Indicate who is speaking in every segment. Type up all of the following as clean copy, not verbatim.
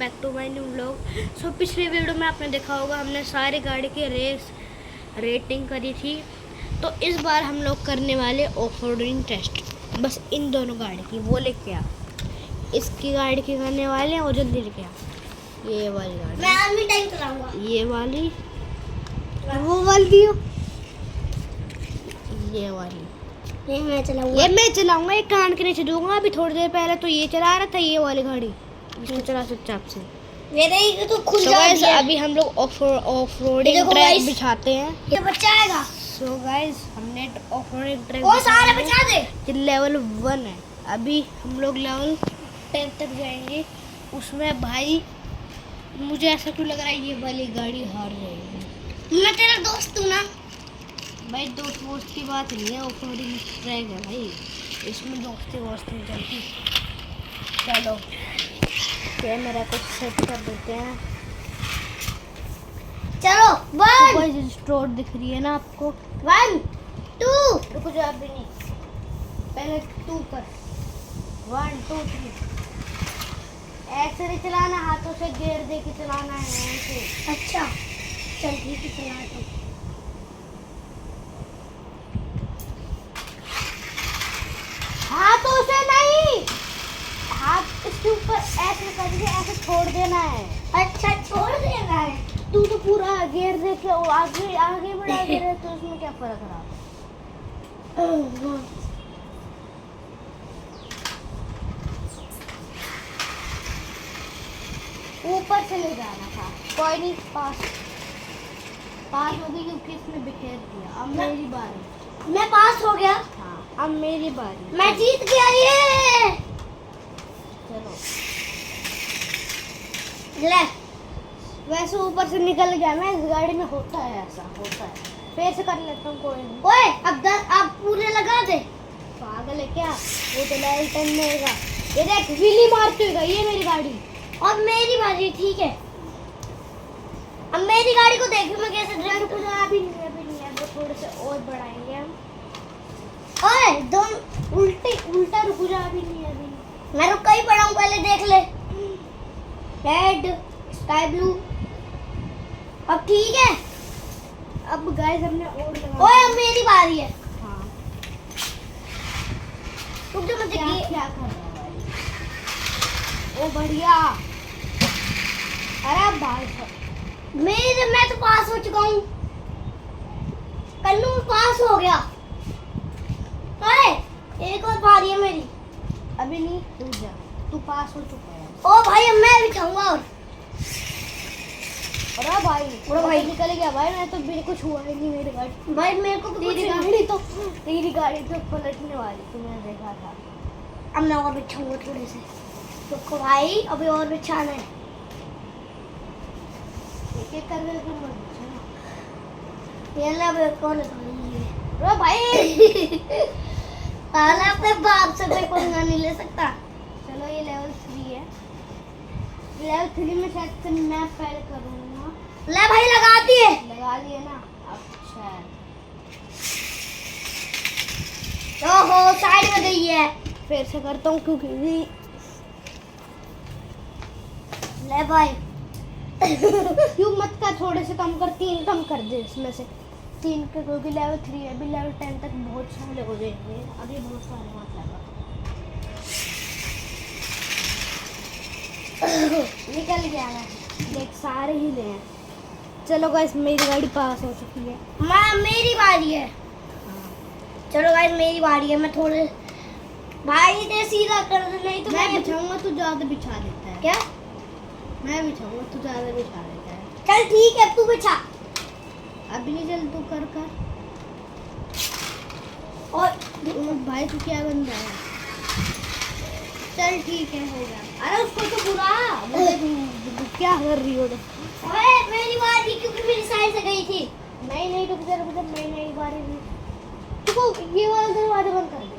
Speaker 1: Back to my new vlog. So पिछले video में आपने देखा होगा हमने सारी गाड़ी की रेटिंग करी थी। तो इस बार हम लोग करने वाले ऑफ रोडिंग टेस्ट, बस इन दोनों गाड़ी की। वो लेके आ, इसकी गाड़ी की करने वाले हैं और जल्दी लेके आ। ये वाली गाड़ी
Speaker 2: मैं आर्मी टाइम चलाऊंगा,
Speaker 1: ये वाली, वो वाली हो, ये वाली
Speaker 2: ये मैं चलाऊंगा।
Speaker 1: ये मैं चलाऊंगा, एक कान के नीचे दूंगा। अभी थोड़ी देर पहले तो ये चला रहा था, ये वाली गाड़ी इसको चला चुपचाप से।
Speaker 2: मेरे ही तो खुद
Speaker 1: तो गाइस अभी हम लोग ऑफ रोडिंग
Speaker 2: देखो
Speaker 1: ट्रैक
Speaker 2: guys,
Speaker 1: बिछाते हैं।
Speaker 2: ये बच्चा आएगा।
Speaker 1: सो गाइस हमने ऑफ रोडिंग ट्रैक
Speaker 2: वो सारे बचा दे।
Speaker 1: ये लेवल 1 है। अभी हम लोग लेवल 10 तक जाएंगे। उसमें भाई मुझे ऐसा क्यों लग रहा है ये वाली गाड़ी हार जाएगी।
Speaker 2: मैं तेरा दोस्त हूँ ना
Speaker 1: भाई, दोस्त वोस्त की बात नहीं है, ऑफ रोडिंग ट्रैक है भाई, इसमें दोस्ती वोस्ती नहीं चलती। चलो कैमरा को सेट कर देते हैं।
Speaker 2: चलो 1
Speaker 1: स्टोर दिख रही है ना आपको?
Speaker 2: 1 2
Speaker 1: रुको जो अभी नहीं, पहले 2 पर 1 2 3 ऐसे नहीं चलाना, हाथों से गियर दे के चलाना है ऐसे।
Speaker 2: अच्छा चल ठीक है, चला तो।
Speaker 1: हाथों से नहीं, हाथ इसके ऊपर ऐसे करके ऐसे छोड़ देना है।
Speaker 2: अच्छा छोड़ देना है।
Speaker 1: तू तो पूरा गियर दे के आगे आगे बढ़ा दे रहे, तो उसमें क्या फर्क रहा? ऊपर से ले जाना था, कोई नहीं, पास हो गई क्योंकि इसने बिखेर दिया। अब मेरी बारी।
Speaker 2: मैं पास हो गया।
Speaker 1: हाँ अब मेरी बारी।
Speaker 2: मैं जीत गया ये।
Speaker 1: चलो
Speaker 2: ले
Speaker 1: वैसे ऊपर से निकल गया मैं, इस गाड़ी में होता है, ऐसा होता है। फिर से कर लेता हूँ, कोई नहीं।
Speaker 2: ओए अब पूरे लगा दे।
Speaker 1: पागल है क्या? वो तो लेवल 10 में होगा। ये देख व्हीली मारते होगा, ये मेरी गाड़ी।
Speaker 2: और मेरी बारी, ठीक है। अब मेरी गाड़ी को देख मैं कैसे ड्राइव
Speaker 1: रुको जा, अभी नहीं है, वो थोड़े से और बढ़ाएंगे हम।
Speaker 2: ओए दोनों
Speaker 1: उल्टा रुको जा, अभी नहीं, अभी नहीं।
Speaker 2: मैं रुका ही पड़ा हूँ, पहले देख ले। रेड स्काई ब्लू, अब ठीक है।
Speaker 1: अब गाइस हमने और लगा।
Speaker 2: ओए अब मेरी बारी है।
Speaker 1: हाँ
Speaker 2: रुक जा, मुझे
Speaker 1: क्या कर रहा है भाई? ओ बढ़िया। अरे भाई
Speaker 2: मैं तो पास हो चुका हूँ। कन्नू पास हो गया। अरे एक और बारी है मेरी।
Speaker 1: अभी नहीं, तू जा, तू पास हो चुका है।
Speaker 2: ओ भाई अब मैं भी चाहूंगा। और
Speaker 1: अरे भाई
Speaker 2: भाई।
Speaker 1: निकल गया भाई, मैं तो बिल्कुल छुआ ही नहीं मेरी गाड़ी।
Speaker 2: भाई मेरे को भी
Speaker 1: तेरी
Speaker 2: कुछ
Speaker 1: गाड़ी तो पलटने वाली थी, मैंने देखा था।
Speaker 2: अब मैं और बिछाऊंगा थोड़े से। रुको भाई, अभी और बिछाना है।
Speaker 1: एक एक करके तुम मत बिछाना।
Speaker 2: ये ले, अब एक और लगा लीजिए।
Speaker 1: अरे भाई
Speaker 2: ताला अपने बाप से कोई पंगा नहीं ले सकता।
Speaker 1: चलो ये लेवल 3 है। लेवल 3 में शायद से मैं पहले करूँगा।
Speaker 2: ले भाई लगा दिए।
Speaker 1: लगा दिए ना? अच्छा
Speaker 2: ओहो साइड में गई है।
Speaker 1: फिर से करता हूँ क्योंकि
Speaker 2: ले भाई
Speaker 1: क्यों मत कर, थोड़े से कम कर, 3 कम कर दे इसमें से 3 के, क्योंकि लेवल 3 है। अभी लेवल 10 तक बहुत सारे हो जाएंगे, अभी बहुत सारे मत लगा। निकल गया है, देख सारे ही ले हैं। चलो गाइस मेरी गाड़ी पास हो चुकी है।
Speaker 2: मेरी बारी है। चलो गाइस मेरी बारी है। मैं थोड़े भाई इधर सीधा कर दे, नहीं तो
Speaker 1: मैं बिछाऊंगा, तू ज़्यादा बिछा देता है।
Speaker 2: क्या?
Speaker 1: मैं बिछाऊंगा, तू ज़्यादा बिछा देता है।
Speaker 2: चल ठीक है, तू बिछा।
Speaker 1: अभी नहीं, चल तू कर कर।
Speaker 2: और
Speaker 1: भाई तू क्या बंदा है? चल ठीक है, हो गया। अरे उसको तो बुरा क्या कर रही हो?
Speaker 2: ओए मेरी बारी, क्योंकि मेरी साइड से गई थी।
Speaker 1: नहीं रुक जा, मैं एक बार देखो ये वाला दरवाजा बंद कर दे।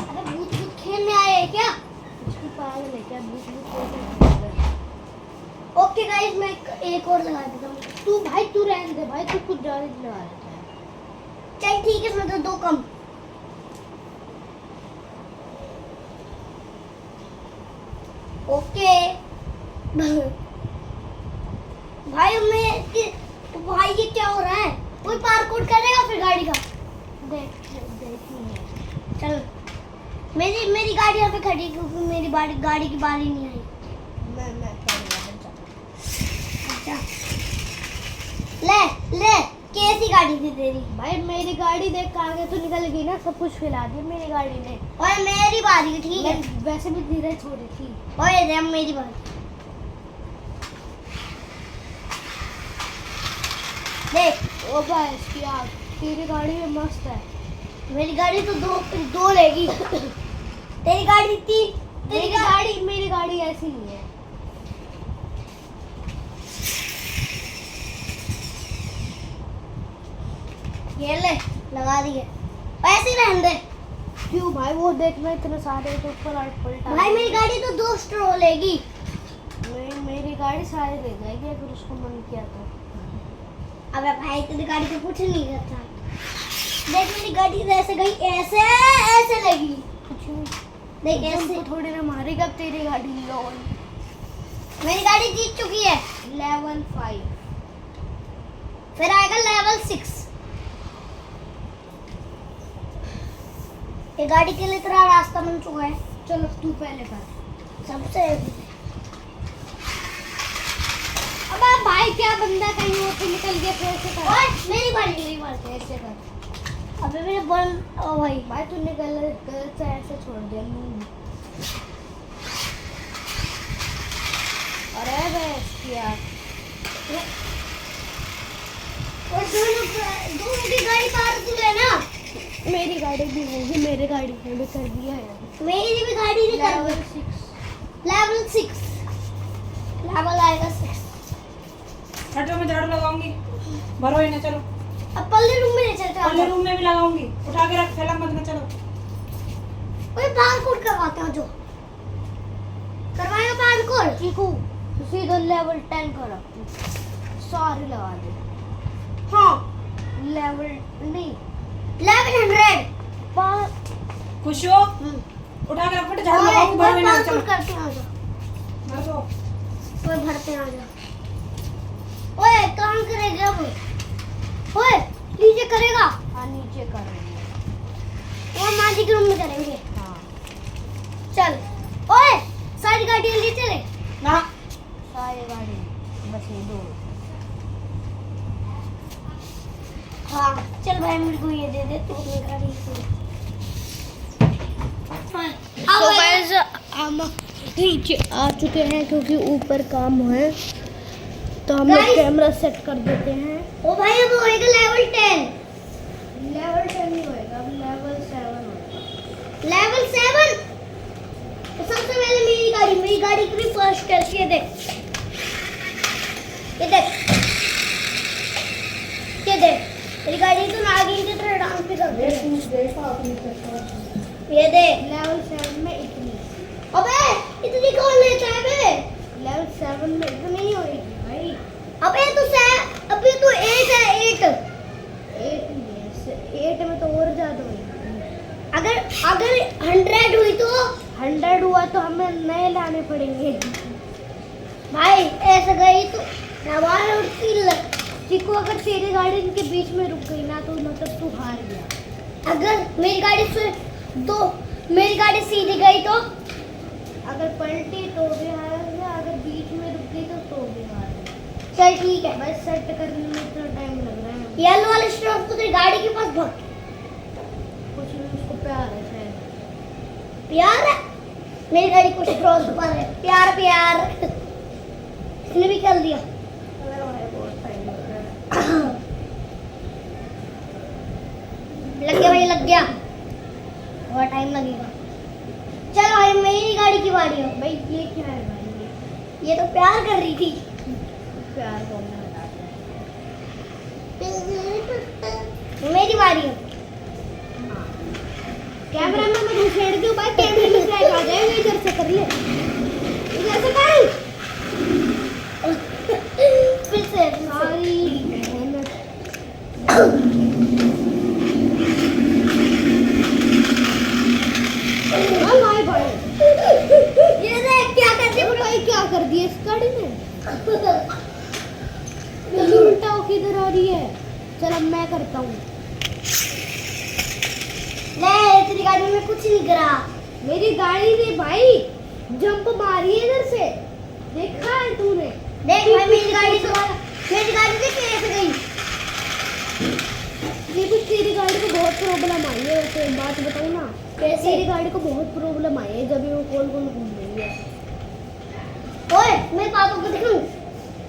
Speaker 2: अरे भूत खेलने आए हैं क्या?
Speaker 1: इसकी पागल है क्या? भूत
Speaker 2: ओके गाइस मैं एक और लगा देता हूँ।
Speaker 1: तू रहने दे भाई, तू कुछ ज्यादा लगा देता है।
Speaker 2: चल ठीक है, इसमें तो 2 कम। ओके भाई भाई ये क्या हो रहा है? कोई पार्कआउट करेगा फिर गाड़ी का?
Speaker 1: देखिए
Speaker 2: चल मेरी गाड़ी यहाँ पे खड़ी है, क्योंकि मेरी गाड़ी की बारी नहीं आई।
Speaker 1: मैं करूँगा।
Speaker 2: अच्छा ले कैसी गाड़ी थी तेरी?
Speaker 1: भाई मेरी गाड़ी देख के आगे तो निकल गई ना, सब कुछ खिला दिया मेरी गाड़ी ने।
Speaker 2: और मेरी बारी, ठीक है?
Speaker 1: मैं वैसे भी धीरे छोड़ी थी।
Speaker 2: ओए दे मेरी बारी देख।
Speaker 1: ओ भाई इसकी आग, तेरी गाड़ी में मस्त है।
Speaker 2: मेरी गाड़ी तो दो लेगी। तेरी गाड़ी तीन।
Speaker 1: मेरी गाड़ी ऐसी नहीं है।
Speaker 2: ये ले लगा दिए, ऐसे ही रहने दे।
Speaker 1: क्यों भाई, वो देखना इतने सारे तो ऊपर पलटा।
Speaker 2: भाई मेरी गाड़ी तो 2 स्ट्रो लेगी।
Speaker 1: मेरी गाड़ी सारे ले जाएगी अगर उसको मन किया तो।
Speaker 2: अबे भाई तेरी गाड़ी तो कुछ नहीं करता। देख मेरी गाड़ी ऐसे गई, ऐसे ऐसे लगी।
Speaker 1: कुछ नहीं,
Speaker 2: देख ऐसे।
Speaker 1: तुमको थोड़ी ना मारेगा तेरी गाड़ी। लोन
Speaker 2: मेरी गाड़ी जीत चुकी है।
Speaker 1: लेवल 5।
Speaker 2: फिर आएगा लेवल 6। ये गाड़ी के लिए तेरा रास्ता बन चुका है।
Speaker 1: चलो तू पहले कर।
Speaker 2: सबसे
Speaker 1: अबे भाई क्या बंदा कहीं और पे निकल गया, फिर से कर।
Speaker 2: ओए मेरी बारी।
Speaker 1: ऐसे कर।
Speaker 2: अबे मेरे बल ओ भाई
Speaker 1: तूने गलत से ऐसे छोड़ दिया मुंह। अरे बस यार,
Speaker 2: और दोनों की गाड़ी पार है ना।
Speaker 1: मेरी गाड़ी भी होगी, मेरी गाड़ी ने भी कर दिया है।
Speaker 2: मेरी भी गाड़ी नहीं कर
Speaker 1: लेवल
Speaker 2: रही।
Speaker 1: 6।
Speaker 2: लेवल 6 लेवल आएगा 6।
Speaker 3: हटो, मैं झाड़ू लगाऊंगी। भरो इन्हें, चलो।
Speaker 2: अब पल्ले रूम में ले चलते हैं।
Speaker 3: पहले रूम में भी लगाऊंगी। उठा के रख, फैला मत में, चलो।
Speaker 2: कोई पार्कआउट करवाते हो जो करवाएगा पार्कआउट।
Speaker 1: चीकू सीधा लेवल 10 करो, सारे लगा दे।
Speaker 2: हाँ
Speaker 1: लेवल नहीं,
Speaker 2: लेवल 100।
Speaker 3: खुश हो? उठा के रख, फट झाड़ू लगाऊंगी। भरो इन्हें, चलो।
Speaker 2: पार्कआउट करते हैं आजा।
Speaker 3: भर दो।
Speaker 2: ओए भरते हैं आजा। ओए काम करेगा वो। ओए नीचे करेगा।
Speaker 1: हाँ नीचे करेंगे।
Speaker 2: और माजी के रूम में करेंगे।
Speaker 1: हाँ
Speaker 2: चल ओए सारी गाड़ियां ले चले
Speaker 3: ना,
Speaker 1: सारी गाड़ी बस ये 2।
Speaker 2: हाँ चल भाई मेरे को ये दे दे तू अपनी गाड़ी से।
Speaker 1: तो गाइस हम नीचे आ चुके हैं क्योंकि ऊपर काम है, तो हम लोग
Speaker 2: Guys,
Speaker 1: कैमरा सेट कर देते हैं।
Speaker 2: ओ भाई अब होएगा लेवल 10।
Speaker 1: लेवल 10 नहीं होएगा, अब लेवल 7 होगा।
Speaker 2: लेवल 7। तो सबसे पहले मेरी गाड़ी की भी फर्स्ट टेस्ट। ये देख मेरी गाड़ी तो नागिन की तरह डांस भी कर रही है। ये देख
Speaker 1: लेवल 7 में इतनी,
Speaker 2: अबे इतनी कौन लेता है बे?
Speaker 1: लेवल 7 में इतनी नहीं होएगी भाई।
Speaker 2: अबे अभी तो 8 है। 8
Speaker 1: 8 में तो और ज्यादा होगी।
Speaker 2: अगर 100 हुई तो
Speaker 1: 100 हुआ तो हमें नए लाने पड़ेंगे।
Speaker 2: भाई ऐसे गई तो हमारे उड़ती
Speaker 1: चिकू अगर तेरी गाड़ी इनके बीच में रुक गई ना तो मतलब तू हार गया।
Speaker 2: अगर मेरी गाड़ी सीधी गई तो
Speaker 1: अगर पलटी तो भी हार गया, अगर बीच में रुक गई तो भी हार गया।
Speaker 2: चल ठीक है।
Speaker 1: बस सेट करने में इतना टाइम लग रहा है।
Speaker 2: येलो वाले स्टॉप तो तेरी गाड़ी के पास भाग।
Speaker 1: कुछ नहीं, उसको प्यार है शायद।
Speaker 2: प्यार है मेरी गाड़ी कुछ क्रॉस पर है। प्यार इसने भी कर दिया।
Speaker 1: अगर भाई बहुत टाइम लग रहा है।
Speaker 2: लग गया भाई, लग गया। और टाइम लगेगा। चलो भाई मेरी गाड़ी की बारी है।
Speaker 1: भाई ये क्या है भाई,
Speaker 2: ये तो प्यार कर रही थी।
Speaker 1: प्यार बोलना बताते
Speaker 2: मेरी बारी है।
Speaker 1: कैमरा में मैं घुसेड़ दूं भाई, कैमरे में क्रैक आ जाएगा। इधर से कर ले, इधर से कर।
Speaker 2: फिर से
Speaker 1: सारी मेहनत भाई
Speaker 2: ये देख क्या करती
Speaker 1: गाड़ी में? ये उल्टा हो किधर आ रही है? चल अब मैं करता हूँ।
Speaker 2: ले तेरी गाड़ी में कुछ नहीं करा।
Speaker 1: मेरी गाड़ी ने भाई जंप मारी है इधर से, देखा है तूने?
Speaker 2: देख भाई मेरी गाड़ी से कैसे गई।
Speaker 1: देखो तेरी गाड़ी को बहुत प्रॉब्लम आई है, वैसे बात बताऊँ ना,
Speaker 2: कैसे?
Speaker 1: तेरी गाड़ी को बहुत प्रॉब्लम आई है जब ये वो गोल गोल घूम रही है।
Speaker 2: ओए मैं पापा को दिखाऊं।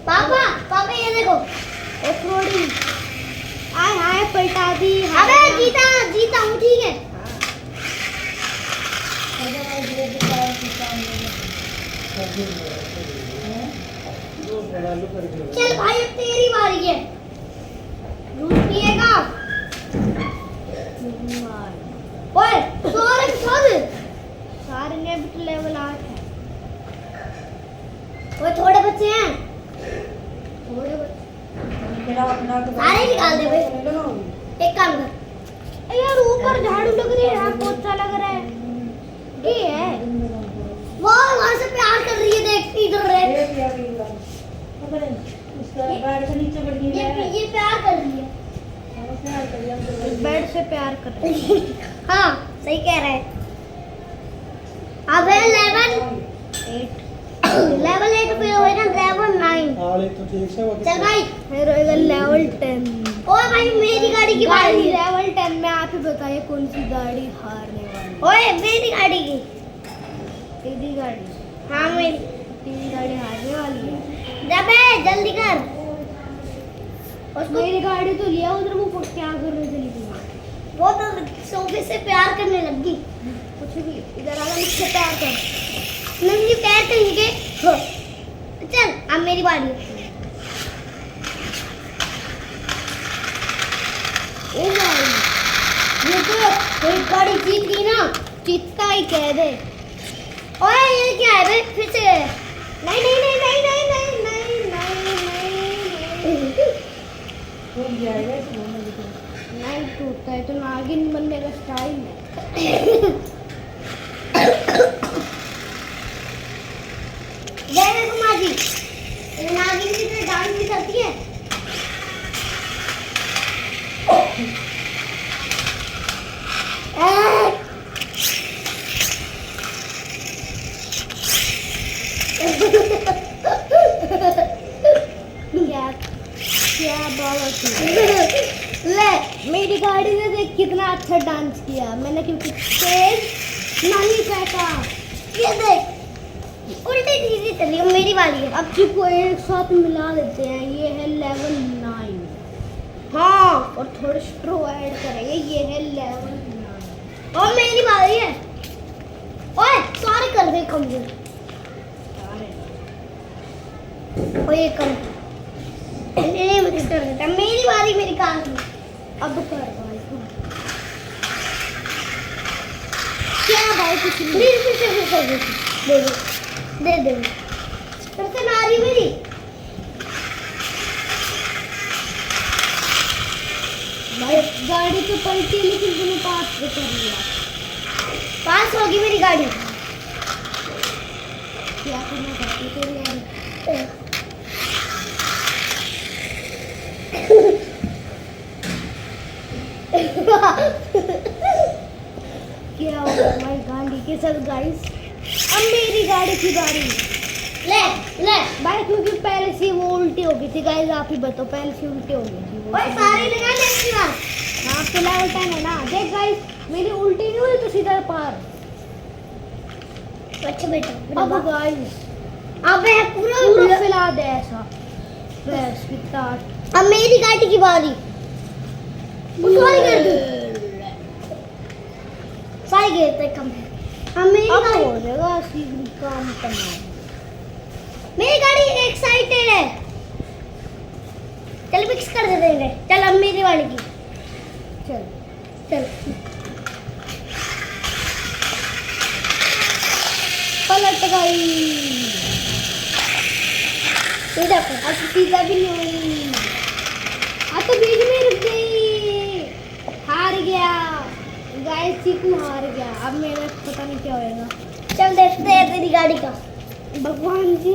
Speaker 2: पापा पापा ये देखो।
Speaker 1: ऑफ रोडिंग आय हाय पलटा दी।
Speaker 2: अबे जीता हूँ ठीक है। चल भाई अब तेरी बारी है। दूध पिएगा? ओए
Speaker 1: सारे ने अभी तो लेवल 8 है।
Speaker 2: ओए थोड़े बच्चे हैं।
Speaker 1: थोड़े बच्चे
Speaker 2: सारे निकाल दे भाई। एक काम कर।
Speaker 1: यार ऊपर झाड़ू लग रही है, यहाँ पोछा लग रहा है। ये है
Speaker 2: वो वहाँ से प्यार कर रही है, देख इधर रे। ये प्यार कर रही है।
Speaker 1: बेड से प्यार कर रही है।
Speaker 2: हाँ सही कह रहा है। अब है लेवल 8 पे होएगा लेवल 9। चल भाई
Speaker 1: फिर होएगा लेवल 10।
Speaker 2: ओए भाई मेरी गाड़ी की बारी है।
Speaker 1: लेवल 10 में आप ही बताइए कौन सी गाड़ी हारने वाली?
Speaker 2: ओए मेरी गाड़ी की।
Speaker 1: तेरी गाड़ी?
Speaker 2: हाँ मेरी।
Speaker 1: तेरी गाड़ी हारने वाली है।
Speaker 2: जबे जल्दी कर।
Speaker 1: मेरी गाड़ी तो लिया उधर, वो क्या करने चली गई?
Speaker 2: वो तो सोफे से प्यार करने लग गई।
Speaker 1: कुछ भी, इधर आना, मुझसे प्यार कर।
Speaker 2: मैं मुझे प्यार करेंगे। चल अब मेरी बारी है।
Speaker 1: ओ भाई
Speaker 2: ये तो एक गाड़ी जीत गई ना।
Speaker 1: चित्ता ही कह दे।
Speaker 2: ओए ये क्या है बे? फिर से
Speaker 1: नहीं नहीं नहीं नहीं नहीं नहीं नहीं नहीं नहीं टूटता है तो नागिन बनने का स्टाइल है।
Speaker 2: जय कुमार जी, नागिन की तरह डांस भी करती है।
Speaker 1: क्या क्या बात है। ले मेरी गाड़ी ने देख कितना अच्छा डांस किया मैंने, क्योंकि तेज नहीं फेंका।
Speaker 2: ये देख उल्टी सीधी चली। अब मेरी बारी है।
Speaker 1: अब चिको एक साथ मिला देते हैं। ये है लेवल 9।
Speaker 2: हाँ
Speaker 1: और थोड़े स्ट्रो ऐड करेंगे। ये है लेवल 9।
Speaker 2: और मेरी बारी है। ओए सारे कर दे कमजोर। ओए कर नहीं मुझे डर लगता। मेरी बारी, मेरी कार में।
Speaker 1: अब कर भाई क्या भाई कुछ नहीं।
Speaker 2: दे दे फिर से नारी मेरी।
Speaker 1: भाई गाड़ी तो पलटी लेकिन तूने पास तो कर लिया।
Speaker 2: पास होगी मेरी गाड़ी।
Speaker 1: क्या करना चाहती तेरी गाड़ी? क्या होगा भाई गाड़ी के साथ गाइस? अब मेरी गाड़ी की बारी।
Speaker 2: ले ले
Speaker 1: भाई क्योंकि पहले से वो उल्टी हो गई थी गाइस, आप ही बताओ। पहले से उल्टी हो गई थी वो।
Speaker 2: ओए सारी लगा ले इसकी बात।
Speaker 1: हाँ तो लेवल 10 है ना। देख गाइस मेरी उल्टी नहीं हुई तो सीधा पार।
Speaker 2: अच्छा बेटा
Speaker 1: अब गाइस
Speaker 2: अबे पूरा
Speaker 1: पूरा फैला दे ऐसा बस कितना।
Speaker 2: अब मेरी गाड़ी की बारी। सारी कर दूं। सारी गेर तक कम है। अब मेरी
Speaker 1: अब
Speaker 2: गाड़ी,
Speaker 1: हो जाएगा असली काम करना।
Speaker 2: मेरी गाड़ी एक्साइटेड है। चल मिक्स कर देंगे। चल अब मेरी वाली की।
Speaker 1: चल
Speaker 2: चल
Speaker 1: पलट गई।
Speaker 2: सीधा कर।
Speaker 1: अब सीधा भी नहीं हुई। तो बीच में रुक गई। हार गया गाइस, चीकू हार गया। अब मेरा पता नहीं क्या होएगा।
Speaker 2: चल देखते हैं तेरी गाड़ी का।
Speaker 1: भगवान जी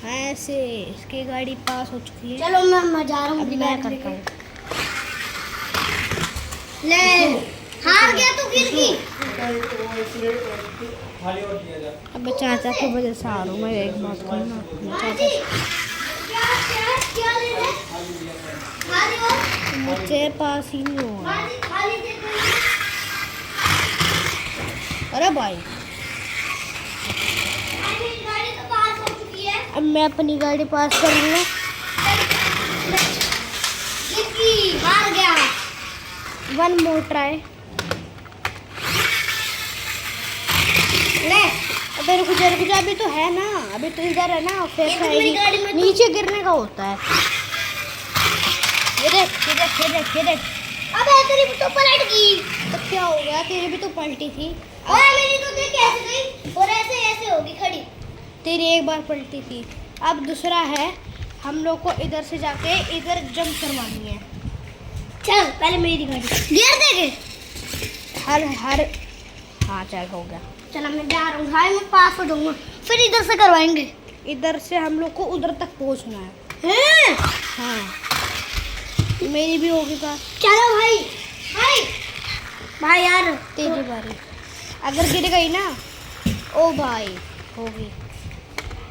Speaker 1: ऐसे इसकी गाड़ी पास हो चुकी है।
Speaker 2: चलो मैं जा रहा हूँ।
Speaker 1: अब मैं करता हूँ।
Speaker 2: ले हार गया तू गिर की।
Speaker 4: खाली और दिया जा।
Speaker 1: अब चाचा की वजह से आ रहा हूँ मैं। एक बात कहूँ
Speaker 2: बाजी क्या क्या क्या ले रहे? खाली हो?
Speaker 1: मुझे पास ही नहीं हुआ।
Speaker 2: बाजी खाली दे दो।
Speaker 1: अरे भाई
Speaker 2: मेरी गाड़ी तो पास हो चुकी है।
Speaker 1: अब मैं अपनी गाड़ी पास कर लूँगा।
Speaker 2: गिर की हार गया।
Speaker 1: One more try.
Speaker 2: ले
Speaker 1: अबे रुक जा अभी तो है ना। अभी तो इधर है ना। फिर
Speaker 2: ये तो मेरी गाड़ी में तो-
Speaker 1: नीचे गिरने का होता है। ये देख।
Speaker 2: अबे तेरी तो पलट गई।
Speaker 1: तो क्या हो गया? तेरी भी तो पलटी थी।
Speaker 2: ओए मेरी तो देख कैसे गई और ऐसे ऐसे होगी खड़ी।
Speaker 1: तेरी एक बार पलटी थी। अब दूसरा है, हम लोग को इधर से जाके इधर जंप करवानी है।
Speaker 2: चल पहले मेरी गाड़ी गियर देंगे।
Speaker 1: हर हाँ चल हो गया।
Speaker 2: चल मैं जा रहा हूँ भाई। मैं पास हो जाऊंगा फिर इधर से करवाएंगे।
Speaker 1: इधर से हम लोग को उधर तक पहुंचना है।
Speaker 2: हैं?
Speaker 1: हाँ मेरी भी होगी बात।
Speaker 2: चलो भाई भाई भाई यार
Speaker 1: तेरी बारी। अगर गिर गई ना, ओ भाई होगी।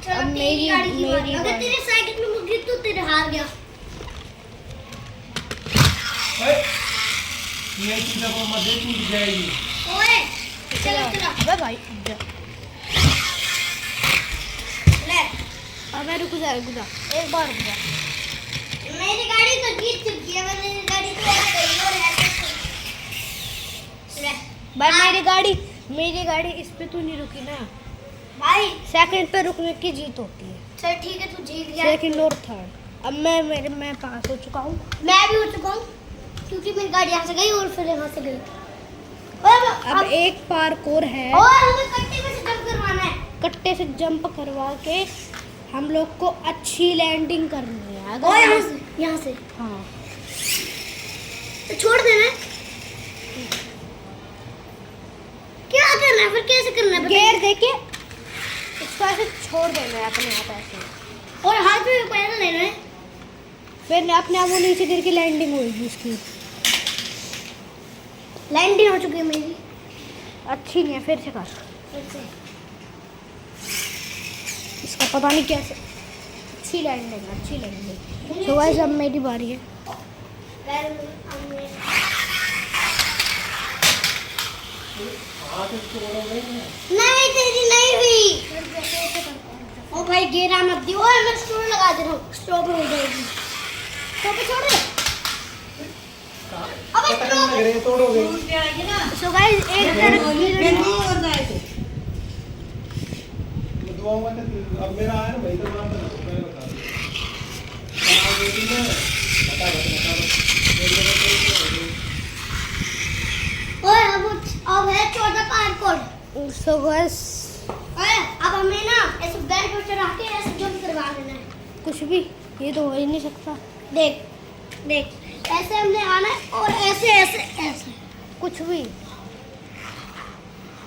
Speaker 2: चलो
Speaker 1: अब
Speaker 2: तेरी गाड़ी की बारी। अगर
Speaker 1: बारी।
Speaker 2: तेरे साइकिल में मुझ गिर तो तेरे हार गया।
Speaker 4: ये चीज़ को मत दे, टूट जाएगी।
Speaker 2: ओए चलो
Speaker 1: अबे भाई जा।
Speaker 2: ले
Speaker 1: अबे रुक जा एक बार रुक जा।
Speaker 2: मेरी गाड़ी तो जीत चुकी है। मेरी गाड़ी तो ऐसे गई और ऐसे ले
Speaker 1: भाई मेरी गाड़ी इस पे तो नहीं रुकी ना।
Speaker 2: भाई
Speaker 1: सेकंड पे रुकने की जीत होती है।
Speaker 2: चल ठीक है तू जीत गया।
Speaker 1: सेकंड और थर्ड। अब मैं पास हो चुका हूँ।
Speaker 2: मैं भी हो चुका हूँ क्योंकि मेरी गाड़ी यहाँ से गई और फिर यहाँ से गई।
Speaker 1: अब एक पार्कोर है।
Speaker 2: और हमें कट्टे में से जंप करवाना है।
Speaker 1: कट्टे से जंप करवा के हम लोग को अच्छी लैंडिंग करनी है।
Speaker 2: और
Speaker 1: अगर
Speaker 2: यहाँ से
Speaker 1: हाँ
Speaker 2: तो छोड़ देना है। क्या करना है फिर कैसे करना है
Speaker 1: गेयर देके इसको ऐसे छोड़ देना है अपने आप ऐसे।
Speaker 2: और हाथ में पैदल लेना है।
Speaker 1: फिर अपने आप वो नीचे गिर के लैंडिंग होगी उसकी।
Speaker 2: लैंडिंग हो चुकी है मेरी।
Speaker 1: अच्छी नहीं है, फिर से कर।
Speaker 2: फिर से
Speaker 1: इसका पता नहीं कैसे। अच्छी लैंडिंग। तो गाइस अब मेरी बारी है।
Speaker 2: पैर हमने नहीं तेरी नहीं हुई। ओ भाई गेरा मत दियो। ओए मैं स्टोर लगा दे रहा हूँ। स्टॉप हो जाएगी। स्टॉप छोड़ दे। अबे स्टॉप
Speaker 4: तोड़ोगे।
Speaker 1: सो गाइस एक
Speaker 4: दुआओं का तो अब मेरा आया ना भाई, तो नाम मैं बता दूं। हाँ, बेटी ने बता।
Speaker 2: ओए अब है 14 पार्कोड।
Speaker 1: सो गाइस
Speaker 2: ओए अब हमें ना ऐसे बेड पर चढ़ा के ऐसे जंप करवा देना है।
Speaker 1: कुछ भी, ये तो हो ही नहीं सकता।
Speaker 2: देख ऐसे हमने आना है और ऐसे ऐसे ऐसे
Speaker 1: कुछ भी।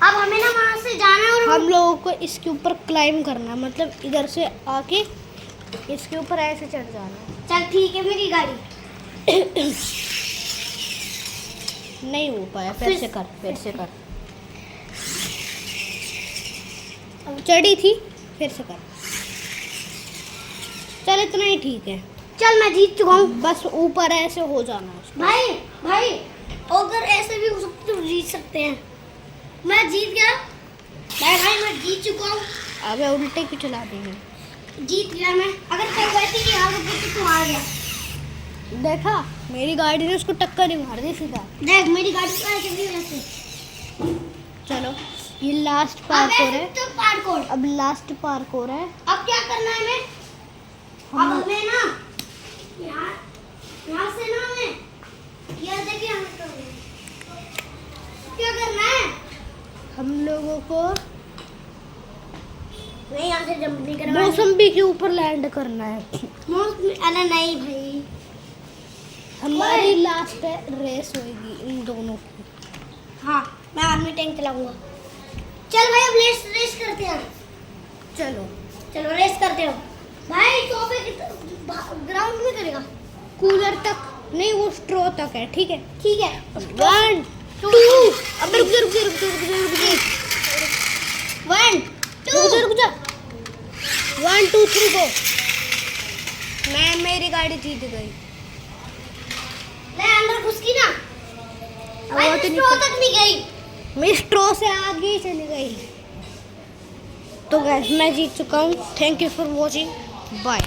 Speaker 2: अब हमें ना वहाँ से जाना है और
Speaker 1: हम लोगों को इसके ऊपर क्लाइम करना है, मतलब इधर से आके इसके ऊपर ऐसे चढ़ जाना है।
Speaker 2: चल ठीक है मेरी गाड़ी।
Speaker 1: नहीं हो पाया, फिर से कर। अब चढ़ी थी, फिर से कर। चल इतना ही ठीक है।
Speaker 2: चल मैं जीत चुका हूँ।
Speaker 1: बस ऊपर ऐसे हो जाना है उसको।
Speaker 2: भाई अगर ऐसे भी हो सकते तो जीत सकते हैं। मैं जीत गया। भाई मैं जीत चुका हूँ।
Speaker 1: अबे उल्टे क्यों चला देंगे?
Speaker 2: जीत गया मैं। अगर कोई वैसे की हार होती तो तू हार गया।
Speaker 1: देखा, मेरी गाड़ी ने उसको टक्कर ही मार दी सीधा।
Speaker 2: देख मेरी गाड़ी तो ऐसे भी वैसे।
Speaker 1: चलो ये लास्ट पार्कोर है।
Speaker 2: तो पार्कोर।
Speaker 1: अब लास्ट पार्कोर है।
Speaker 2: अब क्या करना है हमें? अब हमें ना यहाँ से ना हमें ये देखिए हमें क्या करना है?
Speaker 1: हम लोगों को
Speaker 2: नहीं यहाँ से जंप नहीं करना।
Speaker 1: मौसम्बी के ऊपर लैंड करना है।
Speaker 2: मौसमी अरे नहीं भाई।
Speaker 1: हमारी लास्ट रेस होगी इन दोनों की।
Speaker 2: हाँ मैं आर्मी टैंक चलाऊंगा। चल भाई अब रेस करते हैं।
Speaker 1: चलो
Speaker 2: चलो रेस करते हो। भाई सोफे की ग्राउंड में करेगा।
Speaker 1: कूलर तक नहीं, वो स्ट्रॉ तक है, ठीक है।
Speaker 2: ठीक है
Speaker 1: 1 2 अब रुक जा रुक जा रुक जा रुक जा रुक जा
Speaker 2: 1
Speaker 1: रुक जा
Speaker 2: 2
Speaker 1: रुक जा 1 2 3 गो। मेरी गाड़ी जीत गई।
Speaker 2: ले अंदर घुस की ना।
Speaker 1: अब
Speaker 2: भाई
Speaker 1: वो तो
Speaker 2: स्ट्रॉ तक नहीं गई।
Speaker 1: मैं स्ट्रॉ से आगे ही चली गई। तो गाइस मैं जीत चुका हूँ। Thank you for watching, bye.